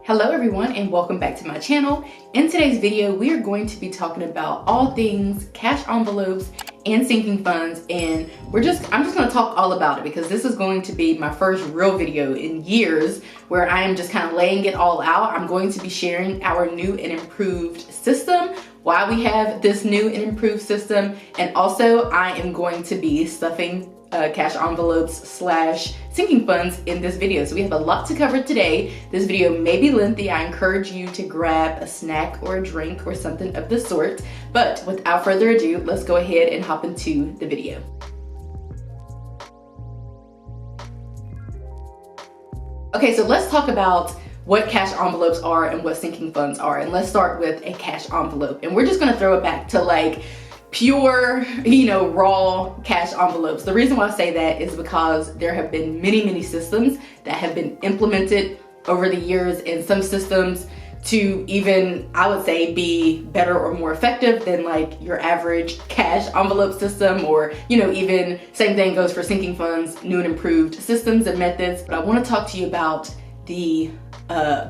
Hello everyone and welcome back to my channel. In today's video, we are going to be talking about all things cash envelopes and sinking funds, and I'm just going to talk all about it because this is going to be my first real video in years where I am just kind of laying it all out. I'm going to be sharing our new and improved system, why we have this new and improved system, and also I am going to be stuffing cash envelopes / sinking funds in this video. So we have a lot to cover today. This video may be lengthy. I encourage you to grab a snack or a drink or something of the sort. But without further ado, let's go ahead and hop into the video. Okay, so let's talk about what cash envelopes are and what sinking funds are. And let's start with a cash envelope. And we're just gonna throw it back to like pure, raw cash envelopes. The reason why I say that is because there have been many systems that have been implemented over the years, and some systems to even, I would say, be better or more effective than like your average cash envelope system, or even same thing goes for sinking funds, new and improved systems and methods. But I want to talk to you about the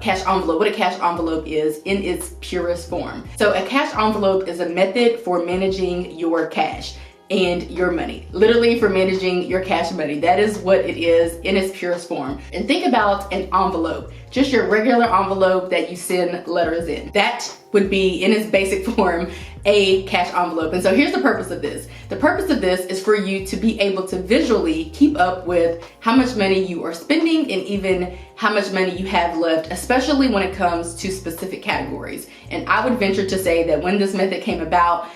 cash envelope, what a cash envelope is in its purest form. So a cash envelope is a method for managing your cash and your money, literally for managing your cash money. That is what it is in its purest form. And think about an envelope, just your regular envelope that you send letters in. That would be in its basic form a cash envelope. And so here's the purpose of this. The purpose of this is for you to be able to visually keep up with how much money you are spending and even how much money you have left, especially when it comes to specific categories. And I would venture to say that when this method came about,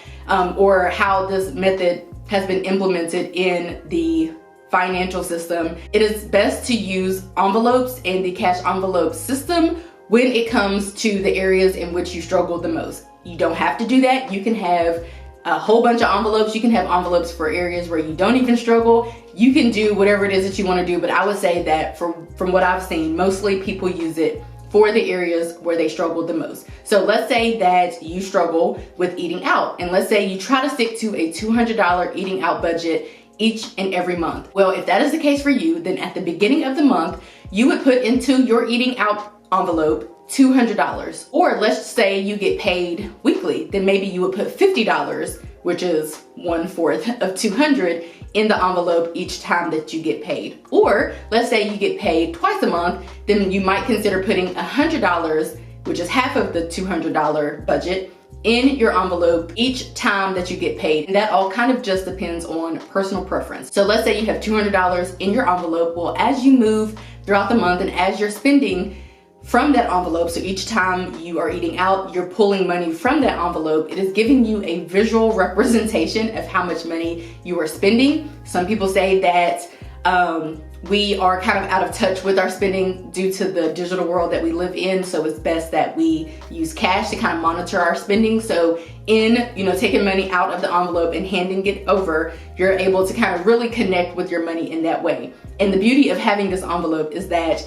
or how this method has been implemented in the financial system, it is best to use envelopes and the cash envelope system when it comes to the areas in which you struggle the most. You don't have to do that. You can have a whole bunch of envelopes. You can have envelopes for areas where you don't even struggle. You can do whatever it is that you want to do, but I would say that from what I've seen, mostly people use it for the areas where they struggle the most. So let's say that you struggle with eating out, and let's say you try to stick to a $200 eating out budget each and every month. Well, if that is the case for you, then at the beginning of the month, you would put into your eating out envelope $200. Or let's say you get paid weekly, then maybe you would put $50, which is 1/4 of 200, in the envelope each time that you get paid. Or let's say you get paid twice a month, then you might consider putting $100, which is half of the $200 budget, in your envelope each time that you get paid. And that all kind of just depends on personal preference. So let's say you have $200 in your envelope. Well, as you move throughout the month and as you're spending from that envelope, so each time you are eating out, you're pulling money from that envelope, it is giving you a visual representation of how much money you are spending. Some people say that we are kind of out of touch with our spending due to the digital world that we live in, so it's best that we use cash to kind of monitor our spending. So in taking money out of the envelope and handing it over, you're able to kind of really connect with your money in that way. And the beauty of having this envelope is that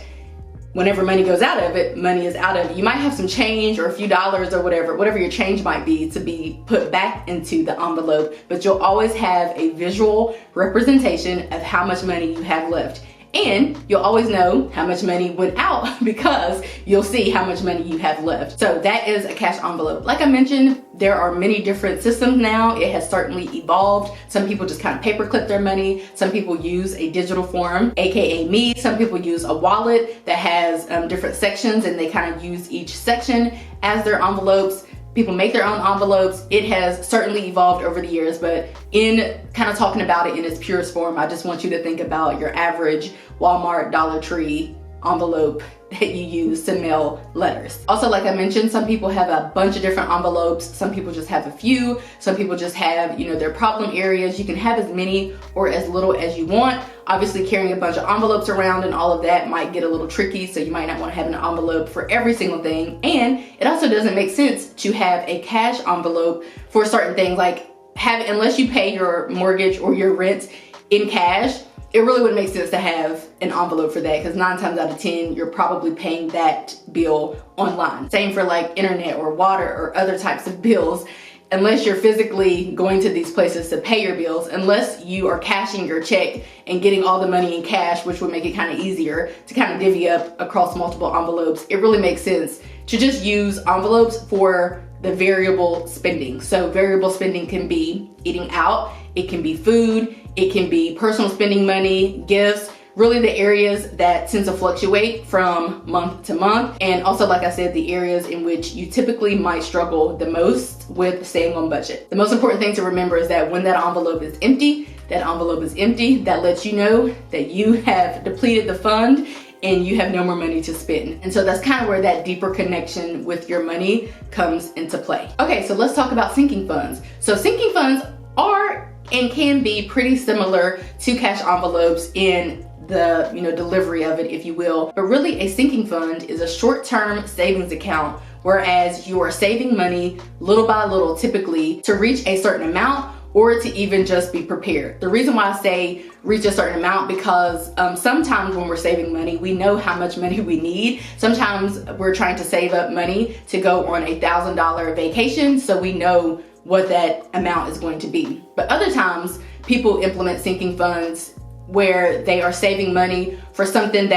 whenever money goes out of it, money is out of it. You might have some change or a few dollars or whatever your change might be, to be put back into the envelope, but you'll always have a visual representation of how much money you have left. And you'll always know how much money went out because you'll see how much money you have left. So that is a cash envelope. Like I mentioned, there are many different systems now. It has certainly evolved. Some people just kind of paperclip their money. Some people use a digital form, AKA me. Some people use a wallet that has different sections, and they kind of use each section as their envelopes. People make their own envelopes. It has certainly evolved over the years, but in kind of talking about it in its purest form, I just want you to think about your average Walmart, Dollar Tree envelope that you use to mail letters. Also, like I mentioned, some people have a bunch of different envelopes. Some people just have a few. Some people just have, their problem areas. You can have as many or as little as you want. Obviously, carrying a bunch of envelopes around and all of that might get a little tricky, so you might not want to have an envelope for every single thing. And it also doesn't make sense to have a cash envelope for certain things, like unless you pay your mortgage or your rent in cash. It really wouldn't make sense to have an envelope for that, because 9 times out of 10, you're probably paying that bill online. Same for like internet or water or other types of bills. unless you're physically going to these places to pay your bills, unless you are cashing your check and getting all the money in cash, which would make it kind of easier to kind of divvy up across multiple envelopes, it really makes sense to just use envelopes for the variable spending. So variable spending can be eating out, it can be food, it can be personal spending money, gifts, really the areas that tend to fluctuate from month to month. And also, like I said, the areas in which you typically might struggle the most with staying on budget. The most important thing to remember is that when that envelope is empty, that envelope is empty. That lets you know that you have depleted the fund and you have no more money to spend. And so that's kind of where that deeper connection with your money comes into play. Okay, so let's talk about sinking funds. So sinking funds are and can be pretty similar to cash envelopes in the delivery of it, if you will. But really, a sinking fund is a short-term savings account, whereas you are saving money little by little, typically to reach a certain amount or to even just be prepared. The reason why I say reach a certain amount, because sometimes when we're saving money, we know how much money we need. Sometimes we're trying to save up money to go on a $1,000 vacation, so we know what that amount is going to be. But other times, people implement sinking funds where they are saving money for something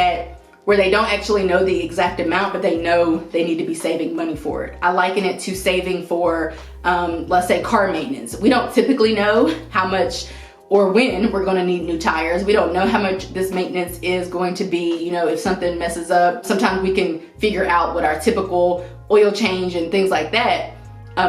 where they don't actually know the exact amount, but they know they need to be saving money for it. I liken it to saving for, let's say, car maintenance. We don't typically know how much or when we're gonna need new tires. We don't know how much this maintenance is going to be, if something messes up. Sometimes we can figure out what our typical oil change and things like that.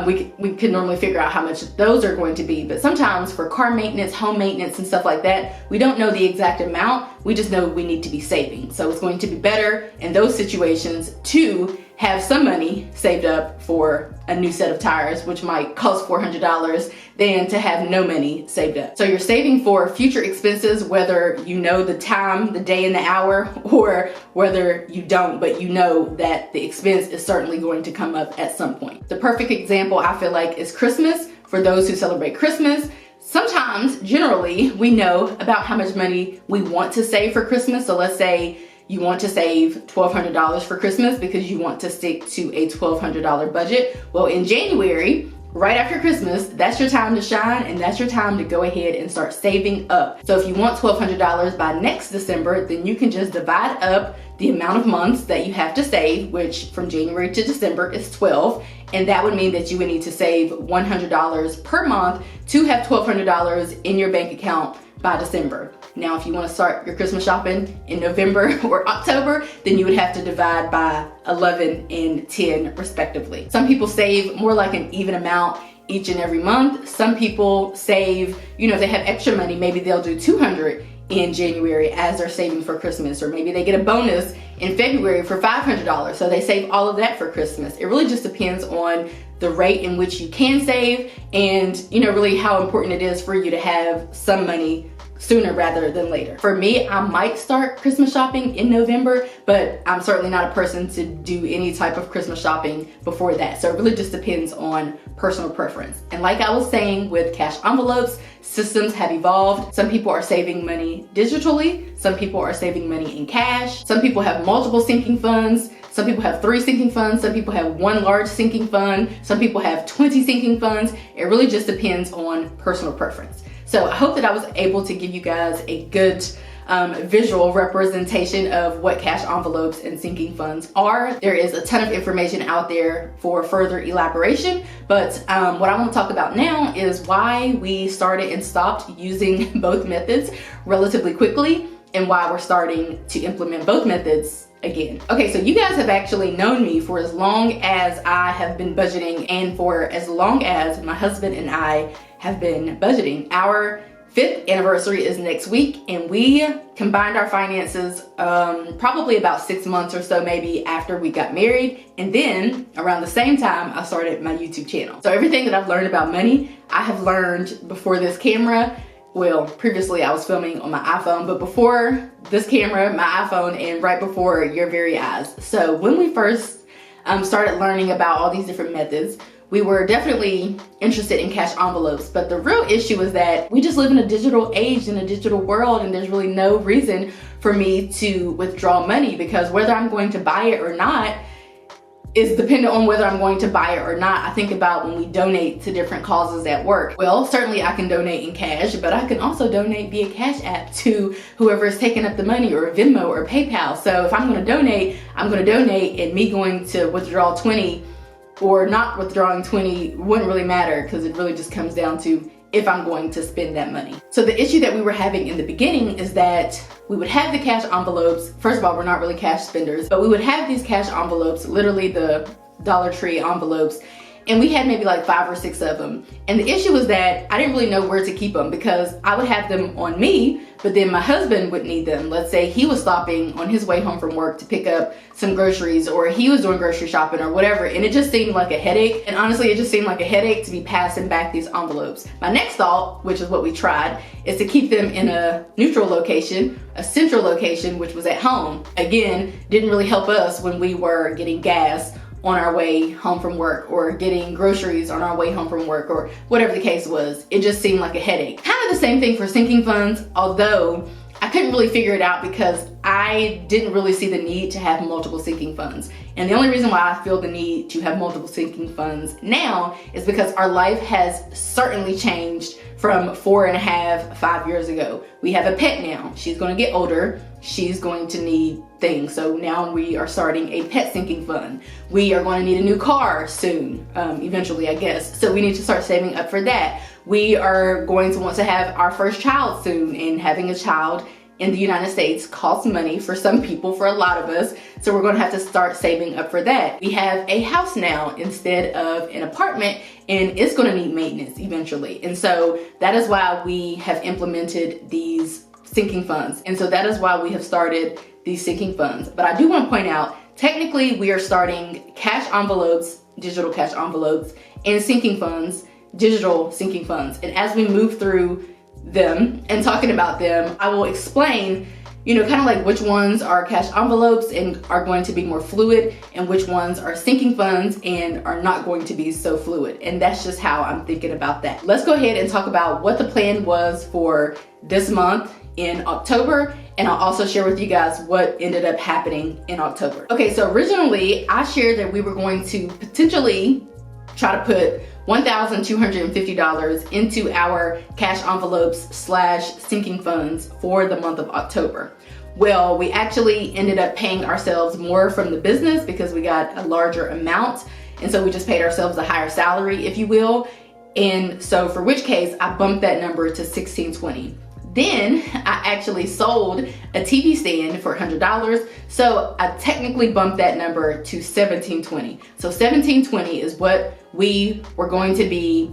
We can normally figure out how much those are going to be, but sometimes for car maintenance, home maintenance, and stuff like that, we don't know the exact amount. We just know we need to be saving. So it's going to be better in those situations to have some money saved up for a new set of tires, which might cost $400, than to have no money saved up. So you're saving for future expenses, whether you know the time, the day, and the hour, or whether you don't, but you know that the expense is certainly going to come up at some point. The perfect example, I feel like, is Christmas. For those who celebrate Christmas, sometimes, generally, we know about how much money we want to save for Christmas. So let's say you want to save $1,200 for Christmas because you want to stick to a $1,200 budget. Well, in January, right after Christmas, that's your time to shine, and that's your time to go ahead and start saving up. So if you want $1,200 by next December, then you can just divide up the amount of months that you have to save, which from January to December is 12. And that would mean that you would need to save $100 per month to have $1,200 in your bank account by December. Now, if you want to start your Christmas shopping in November or October, then you would have to divide by 11 and 10 respectively. Some people save more like an even amount each and every month. Some people save, if they have extra money, maybe they'll do $200 in January as they're saving for Christmas, or maybe they get a bonus in February for $500, so they save all of that for Christmas. It really just depends on the rate in which you can save and, really how important it is for you to have some money sooner rather than later. For me, I might start Christmas shopping in November, but I'm certainly not a person to do any type of Christmas shopping before that. So it really just depends on personal preference. And like I was saying with cash envelopes, systems have evolved. Some people are saving money digitally. Some people are saving money in cash. Some people have multiple sinking funds. Some people have 3 sinking funds. Some people have 1 large sinking fund. Some people have 20 sinking funds. It really just depends on personal preference. So I hope that I was able to give you guys a good visual representation of what cash envelopes and sinking funds are. There is a ton of information out there for further elaboration, but what I want to talk about now is why we started and stopped using both methods relatively quickly and why we're starting to implement both methods again. Okay, so you guys have actually known me for as long as I have been budgeting and for as long as my husband and I have been budgeting. Our 5th anniversary is next week, and we combined our finances probably about 6 months or so maybe after we got married, and then around the same time I started my YouTube channel. So everything that I've learned about money, I have learned before this camera. Well, previously I was filming on my iPhone, but before this camera, my iPhone, and right before your very eyes. So when we first started learning about all these different methods, we were definitely interested in cash envelopes, but the real issue is that we just live in a digital age, in a digital world, and there's really no reason for me to withdraw money, because whether I'm going to buy it or not, is dependent on whether I'm going to buy it or not. I think about when we donate to different causes at work. Well, certainly I can donate in cash, but I can also donate via Cash App to whoever is taking up the money, or Venmo or PayPal. So if I'm going to donate, I'm going to donate, and me going to withdraw 20 or not withdrawing 20 wouldn't really matter, because it really just comes down to if I'm going to spend that money. So the issue that we were having in the beginning is that we would have the cash envelopes. First of all, we're not really cash spenders, but we would have these cash envelopes, literally the Dollar Tree envelopes, and we had maybe like 5 or 6 of them. And the issue was that I didn't really know where to keep them, because I would have them on me, but then my husband would need them. Let's say he was stopping on his way home from work to pick up some groceries, or he was doing grocery shopping or whatever, and it just seemed like a headache. And honestly, it just seemed like a headache to be passing back these envelopes. My next thought, which is what we tried, is to keep them in a neutral location, a central location, which was at home. Again, didn't really help us when we were getting gas on our way home from work, or getting groceries on our way home from work, or whatever the case was. It just seemed like a headache. Kind of the same thing for sinking funds, although I couldn't really figure it out because I didn't really see the need to have multiple sinking funds. And the only reason why I feel the need to have multiple sinking funds now is because our life has certainly changed from 4.5, 5 years ago. We have a pet now. She's going to get older. She's going to need things. So now we are starting a pet sinking fund. We are going to need a new car soon, eventually, I guess. So we need to start saving up for that. We are going to want to have our first child soon, and having a child in the United States costs money for some people, for a lot of us. So we're going to have to start saving up for that. We have a house now instead of an apartment, and it's going to need maintenance eventually. And so that is why we have implemented these sinking funds. And so that is why we have started these sinking funds. But I do want to point out, technically we are starting cash envelopes, digital cash envelopes, and sinking funds, digital sinking funds. And as we move through them and talking about them, I will explain, kind of like which ones are cash envelopes and are going to be more fluid, and which ones are sinking funds and are not going to be so fluid. And that's just how I'm thinking about that. Let's go ahead and talk about what the plan was for this month in October, and I'll also share with you guys what ended up happening in October. Okay, so originally I shared that we were going to potentially try to put $1,250 into our cash envelopes / sinking funds for the month of October. Well, we actually ended up paying ourselves more from the business because we got a larger amount, and so we just paid ourselves a higher salary, if you will. And so for which case I bumped that number to $1,620. Then I actually sold a TV stand for $100. So I technically bumped that number to $1,720. So $1,720 is what we were going to be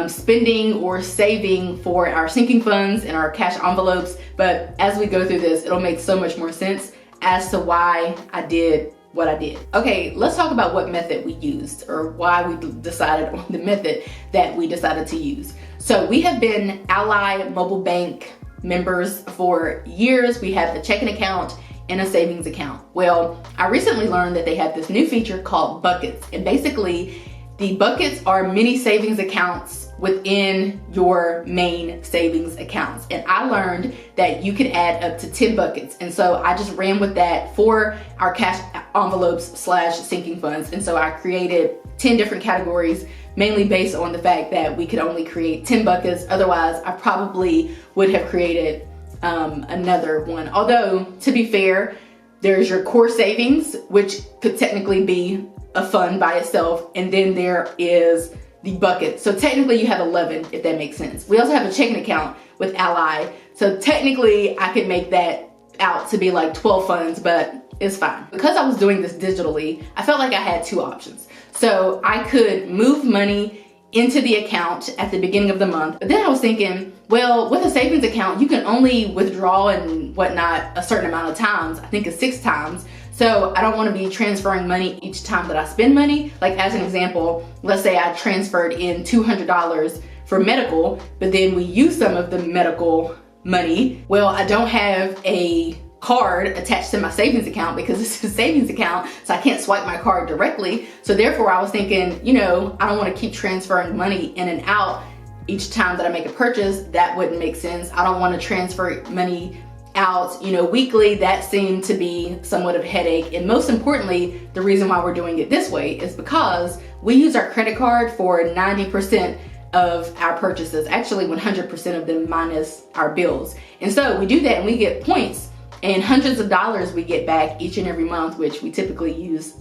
spending or saving for our sinking funds and our cash envelopes. But as we go through this, it'll make so much more sense as to why I did what I did. Okay, let's talk about what method we used, or why we decided on the method that we decided to use. So we have been Ally Mobile Bank members for years. We have a checking account and a savings account. Well, I recently learned that they have this new feature called buckets, and basically the buckets are mini savings accounts within your main savings accounts. And I learned that you could add up to 10 buckets. And so I just ran with that for our cash envelopes / sinking funds. And so I created 10 different categories, mainly based on the fact that we could only create 10 buckets. Otherwise, I probably would have created another one. Although, to be fair, there's your core savings, which could technically be a fund by itself, and then there is the bucket. So technically you have 11, if that makes sense. We also have a checking account with Ally, so technically I could make that out to be like 12 funds, but it's fine. Because I was doing this digitally, I felt like I had 2 options. So I could move money into the account at the beginning of the month, but then I was thinking, well, with a savings account, you can only withdraw and whatnot a certain amount of times. I think it's 6 times. So I don't want to be transferring money each time that I spend money. Like, as an example, let's say I transferred in $200 for medical, but then we use some of the medical money. Well, I don't have a card attached to my savings account because it's a savings account, so I can't swipe my card directly. So therefore I was thinking, I don't want to keep transferring money in and out each time that I make a purchase. That wouldn't make sense. I don't want to transfer money out, weekly, that seemed to be somewhat of a headache. And most importantly, the reason why we're doing it this way is because we use our credit card for 90% of our purchases, actually 100% of them minus our bills. And so we do that and we get points and hundreds of dollars we get back each and every month, which we typically use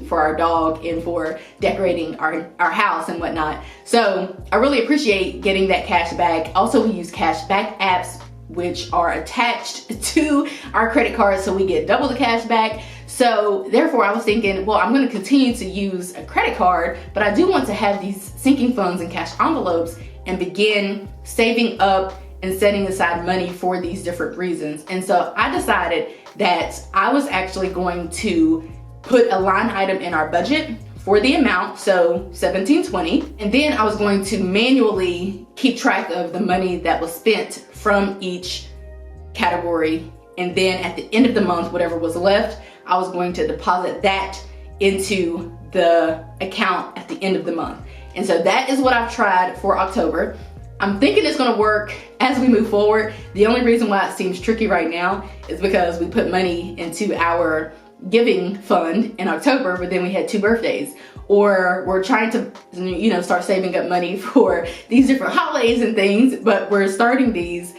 for our dog and for decorating our house and whatnot. So I really appreciate getting that cash back. Also, we use cash back apps which are attached to our credit card, so we get double the cash back. So therefore I was thinking, well, I'm going to continue to use a credit card, but I do want to have these sinking funds and cash envelopes and begin saving up and setting aside money for these different reasons. And so I decided that I was actually going to put a line item in our budget for the amount, so $17.20, and then I was going to manually keep track of the money that was spent from each category, and then at the end of the month, whatever was left, I was going to deposit that into the account at the end of the month. And so that is what I've tried for October. I'm thinking it's gonna work as we move forward. The only reason why it seems tricky right now is because we put money into our giving fund in October, but then we had 2 birthdays. Or we're trying to, start saving up money for these different holidays and things, but we're starting these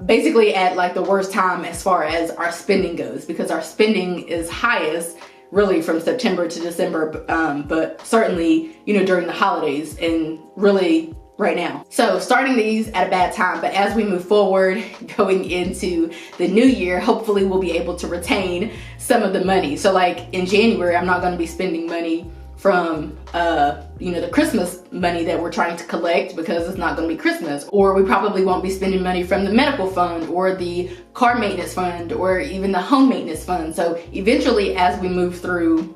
basically at like the worst time as far as our spending goes, because our spending is highest really from September to December, but certainly, during the holidays and really right now. So starting these at a bad time, but as we move forward, going into the new year, hopefully we'll be able to retain some of the money. So like in January, I'm not going to be spending money from the Christmas money that we're trying to collect, because it's not going to be Christmas. Or we probably won't be spending money from the medical fund or the car maintenance fund or even the home maintenance fund. So eventually, as we move through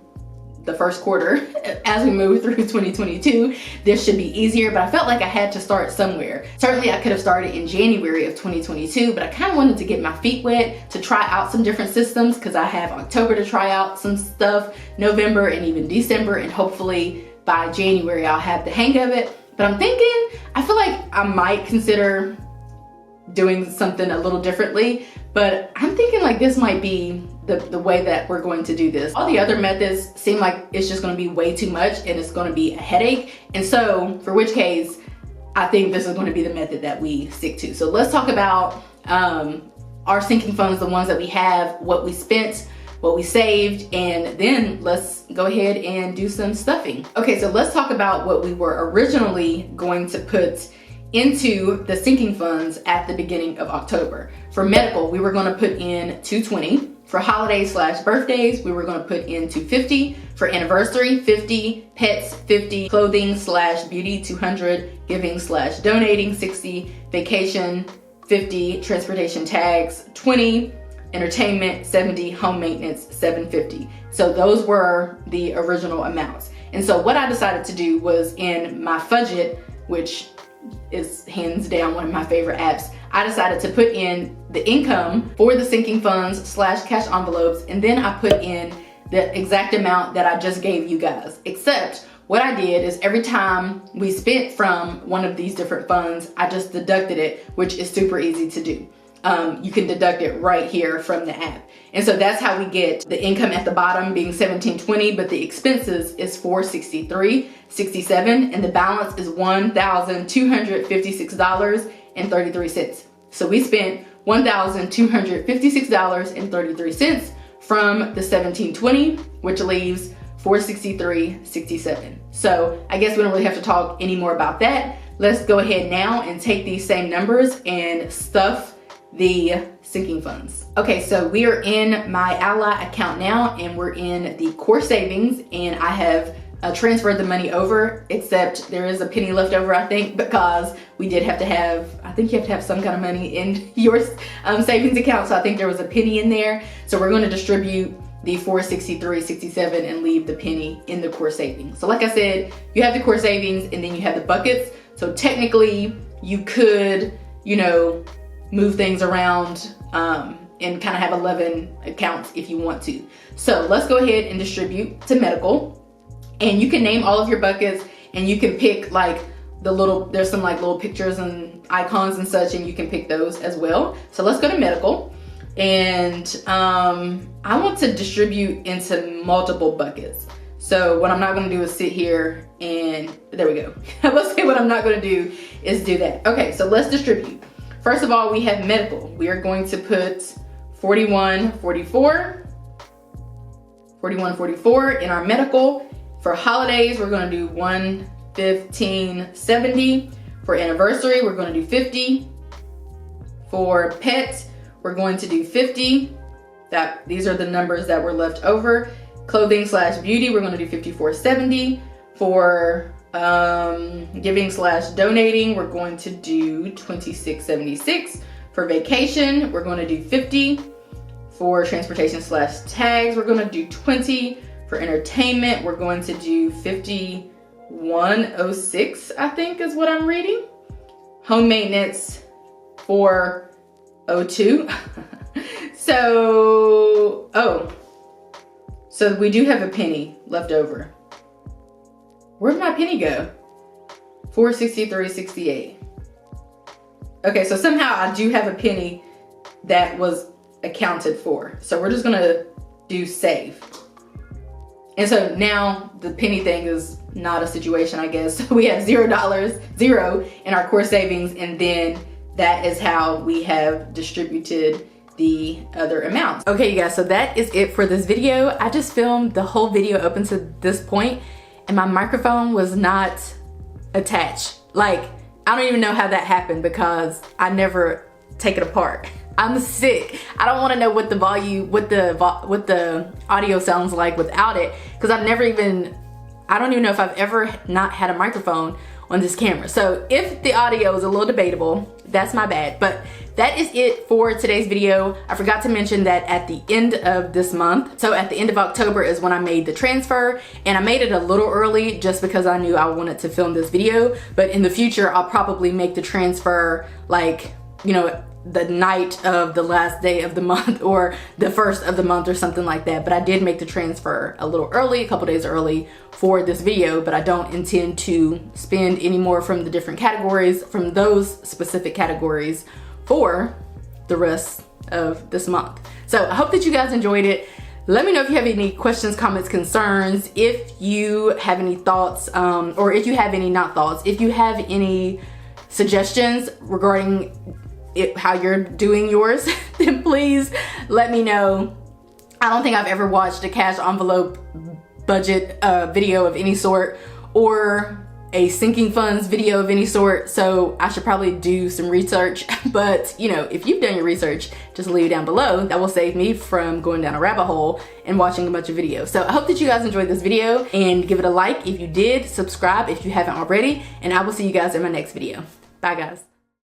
the first quarter, as we move through 2022, this should be easier, but I felt like I had to start somewhere. Certainly I could have started in January of 2022, but I kind of wanted to get my feet wet to try out some different systems, because I have October to try out some stuff, November and even December, and hopefully by January I'll have the hang of it. But I'm thinking, I feel like I might consider doing something a little differently, but I'm thinking like this might be the way that we're going to do this. All the other methods seem like it's just going to be way too much and it's going to be a headache. And so for which case, I think this is going to be the method that we stick to. So let's talk about our sinking funds, the ones that we have, what we spent, what we saved, and then let's go ahead and do some stuffing. Okay, so let's talk about what we were originally going to put into the sinking funds at the beginning of October. For medical, we were going to put in $220. For holidays/birthdays, we were going to put in $250. For anniversary, $50. Pets, $50. Clothing/beauty, $200. Giving/donating, $60. Vacation, $50. Transportation tags, $20. Entertainment, $70. Home maintenance, $750. So those were the original amounts. And so what I decided to do was, in my Fudget, which is hands down one of my favorite apps, I decided to put in the income for the sinking funds/cash envelopes, and then I put in the exact amount that I just gave you guys. Except what I did is every time we spent from one of these different funds, I just deducted it, which is super easy to do. You can deduct it right here from the app. And so that's how we get the income at the bottom being $17.20, but the expenses is $463.67, and the balance is $1,256.33. So we spent $1,256.33 from the $17.20, which leaves $463.67. So I guess we don't really have to talk anymore about that. Let's go ahead now and take these same numbers and stuff the sinking funds. Okay, so we are in my Ally account now, and we're in the core savings, and I have transferred the money over, except there is a penny left over, I think, because we did have to have, I think you have to have some kind of money in your savings account, so I think there was a penny in there. So we're going to distribute the $463.67 and leave the penny in the core savings. So like I said, you have the core savings and then you have the buckets. So technically you could, move things around and kind of have 11 accounts if you want to. So let's go ahead and distribute to medical, and you can name all of your buckets, and you can pick like there's some like little pictures and icons and such, and you can pick those as well. So let's go to medical. And I want to distribute into multiple buckets. So what I'm not gonna do is sit here and, there we go. Let's say what I'm not gonna do is do that. Okay, so let's distribute. First of all, we have medical. We are going to put 4144 in our medical. For holidays, we're gonna do 11570. For anniversary, we're gonna do 50. For pets, we're going to do 50. These are the numbers that were left over. Clothing / beauty, we're gonna do 5470. For giving / donating, we're going to do 2676. For vacation, we're gonna do 50. For transportation / tags, we're gonna do 20. For entertainment, we're going to do 5106, I think is what I'm reading. Home maintenance, 402. So we do have a penny left over. Where'd my penny go? 463.68. Okay, so somehow I do have a penny that was accounted for. So we're just gonna do save. And so now the penny thing is not a situation, I guess. So we have $0 in our core savings, and then that is how we have distributed the other amounts. Okay, you guys, so that is it for this video. I just filmed the whole video up until this point, and my microphone was not attached. Like, I don't even know how that happened because I never take it apart. I'm sick. I don't want to know what the volume, what the audio sounds like without it, because I don't even know if I've ever not had a microphone on this camera. So if the audio is a little debatable, that's my bad. But that is it for today's video. I forgot to mention that at the end of this month, so at the end of October is when I made the transfer, and I made it a little early just because I knew I wanted to film this video. But in the future, I'll probably make the transfer like, you know, the night of the last day of the month or the first of the month or something like that. But I did make the transfer a little early, a couple days early for this video, but I don't intend to spend any more from the different categories, from those specific categories, for the rest of this month. So I hope that you guys enjoyed it. Let me know if you have any questions, comments, concerns, if you have any thoughts, or if you have any, not thoughts, if you have any suggestions regarding how you're doing yours, then please let me know. I don't think I've ever watched a cash envelope budget video of any sort, or a sinking funds video of any sort, so I should probably do some research. But you know, if you've done your research, just leave it down below. That will save me from going down a rabbit hole and watching a bunch of videos. So I hope that you guys enjoyed this video, and give it a like if you did, subscribe if you haven't already, and I will see you guys in my next video. Bye guys.